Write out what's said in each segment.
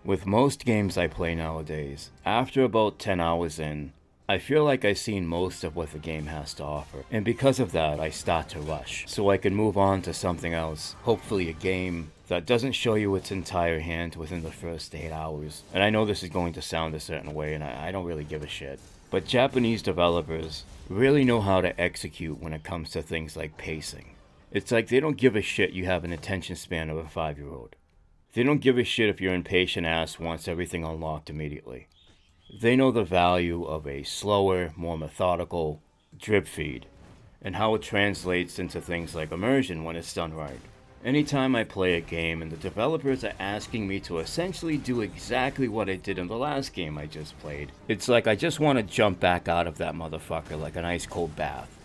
With most games I play nowadays, after about 10 hours in, I feel like I've seen most of what the game has to offer, and because of that I start to rush, so I can move on to something else, hopefully a game that doesn't show you its entire hand within the first 8 hours. And I know this is going to sound a certain way, and I don't really give a shit. But Japanese developers really know how to execute when it comes to things like pacing. It's like they don't give a shit you have an attention span of a 5-year-old. They don't give a shit if your impatient ass wants everything unlocked immediately. They know the value of a slower, more methodical drip feed, and how it translates into things like immersion when it's done right. Anytime I play a game and the developers are asking me to essentially do exactly what I did in the last game I just played, it's like I just want to jump back out of that motherfucker like an ice cold bath.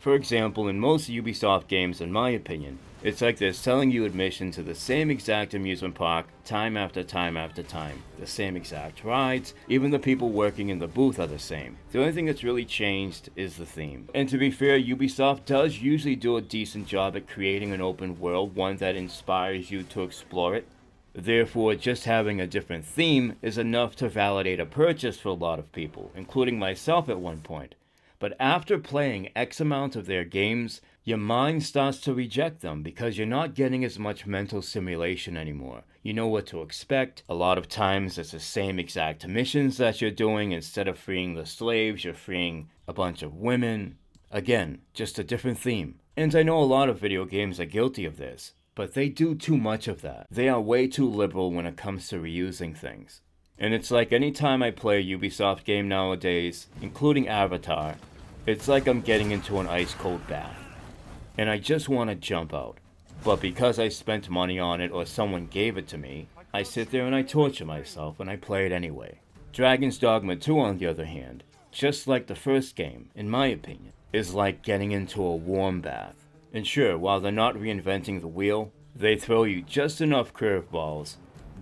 For example, in most Ubisoft games, in my opinion, it's like they're selling you admission to the same exact amusement park time after time after time. The same exact rides, even the people working in the booth are the same. The only thing that's really changed is the theme. And to be fair, Ubisoft does usually do a decent job at creating an open world, one that inspires you to explore it. Therefore, just having a different theme is enough to validate a purchase for a lot of people, including myself at one point. But after playing X amount of their games, your mind starts to reject them because you're not getting as much mental simulation anymore. You know what to expect. A lot of times it's the same exact missions that you're doing. Instead of freeing the slaves, you're freeing a bunch of women. Again, just a different theme. And I know a lot of video games are guilty of this, but they do too much of that. They are way too liberal when it comes to reusing things. And it's like anytime I play a Ubisoft game nowadays, including Avatar, it's like I'm getting into an ice cold bath. And I just want to jump out. But because I spent money on it or someone gave it to me, I sit there and I torture myself and I play it anyway. Dragon's Dogma 2, on the other hand, just like the first game, in my opinion, is like getting into a warm bath. And sure, while they're not reinventing the wheel, they throw you just enough curveballs,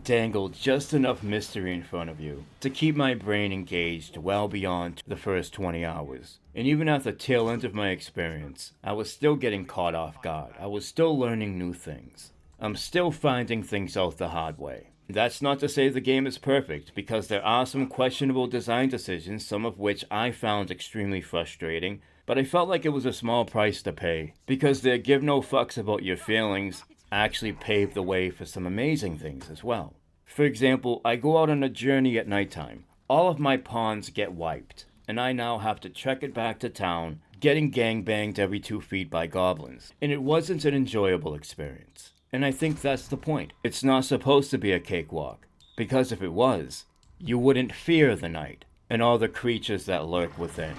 dangle just enough mystery in front of you to keep my brain engaged well beyond the first 20 hours. And even at the tail end of my experience, I was still getting caught off guard. I was still learning new things. I'm still finding things out the hard way. That's not to say the game is perfect, because there are some questionable design decisions, some of which I found extremely frustrating, but I felt like it was a small price to pay, because their give no fucks about your feelings actually paved the way for some amazing things as well. For example, I go out on a journey at nighttime. All of my pawns get wiped, and I now have to trek it back to town, getting gangbanged every 2 feet by goblins. And it wasn't an enjoyable experience. And I think that's the point. It's not supposed to be a cakewalk, because if it was, you wouldn't fear the night and all the creatures that lurk within.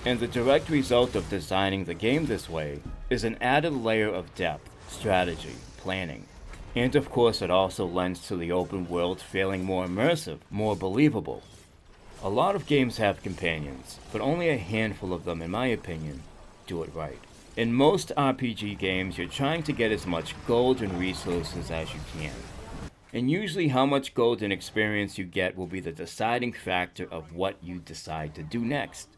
And the direct result of designing the game this way is an added layer of depth, strategy, planning. And of course it also lends to the open world feeling more immersive, more believable. A lot of games have companions, but only a handful of them, in my opinion, do it right. In most RPG games, you're trying to get as much gold and resources as you can. And usually how much gold and experience you get will be the deciding factor of what you decide to do next.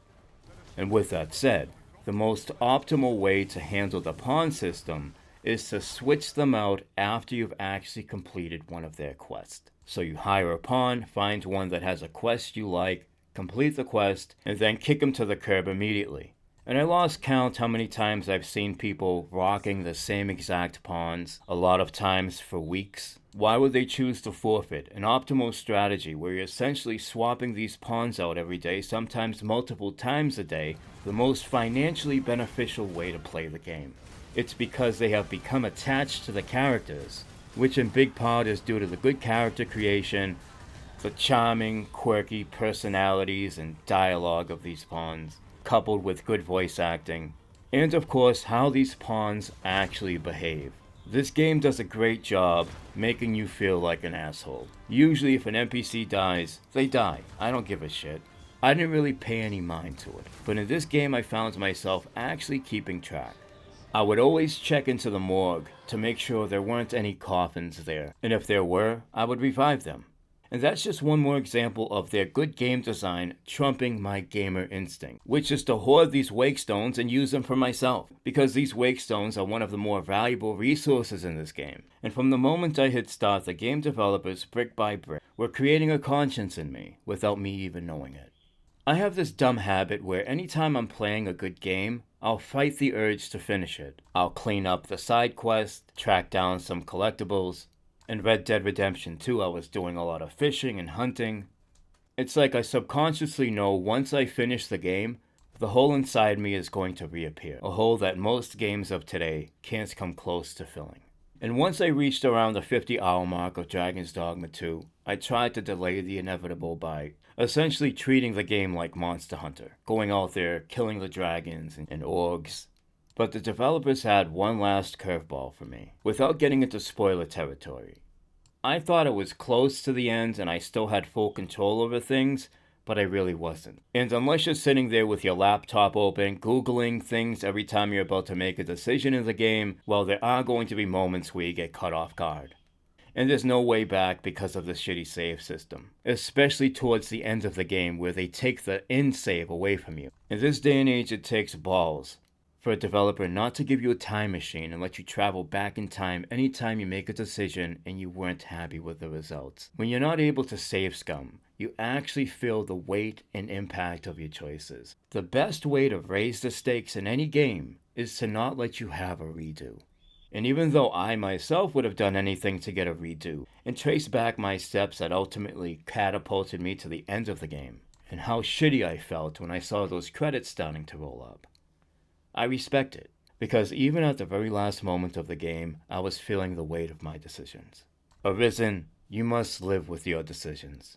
And with that said, the most optimal way to handle the pawn system is to switch them out after you've actually completed one of their quests. So you hire a pawn, find one that has a quest you like, complete the quest, and then kick them to the curb immediately. And I lost count how many times I've seen people rocking the same exact pawns, a lot of times for weeks. Why would they choose to forfeit an optimal strategy where you're essentially swapping these pawns out every day, sometimes multiple times a day, the most financially beneficial way to play the game? It's because they have become attached to the characters, which in big part is due to the good character creation, the charming, quirky personalities and dialogue of these pawns, coupled with good voice acting, and of course how these pawns actually behave. This game does a great job making you feel like an asshole. Usually if an NPC dies, they die. I don't give a shit. I didn't really pay any mind to it, but in this game I found myself actually keeping track. I would always check into the morgue to make sure there weren't any coffins there, and if there were, I would revive them. And that's just one more example of their good game design trumping my gamer instinct, which is to hoard these wake stones and use them for myself, because these wake stones are one of the more valuable resources in this game. And from the moment I hit start, the game developers, brick by brick, were creating a conscience in me without me even knowing it. I have this dumb habit where anytime I'm playing a good game, I'll fight the urge to finish it. I'll clean up the side quest, track down some collectibles. In Red Dead Redemption 2, I was doing a lot of fishing and hunting. It's like I subconsciously know once I finish the game, the hole inside me is going to reappear, a hole that most games of today can't come close to filling. And once I reached around the 50-hour mark of Dragon's Dogma 2, I tried to delay the inevitable by essentially treating the game like Monster Hunter, going out there, killing the dragons and orgs. But the developers had one last curveball for me, without getting into spoiler territory. I thought it was close to the end and I still had full control over things, but I really wasn't. And unless you're sitting there with your laptop open, Googling things every time you're about to make a decision in the game, well, there are going to be moments where you get caught off guard. And there's no way back because of the shitty save system, especially towards the end of the game where they take the end save away from you. In this day and age, it takes balls for a developer not to give you a time machine and let you travel back in time anytime you make a decision and you weren't happy with the results. When you're not able to save scum, you actually feel the weight and impact of your choices. The best way to raise the stakes in any game is to not let you have a redo. And even though I myself would have done anything to get a redo and trace back my steps that ultimately catapulted me to the end of the game, and how shitty I felt when I saw those credits starting to roll up, I respect it, because even at the very last moment of the game, I was feeling the weight of my decisions. Arisen, you must live with your decisions.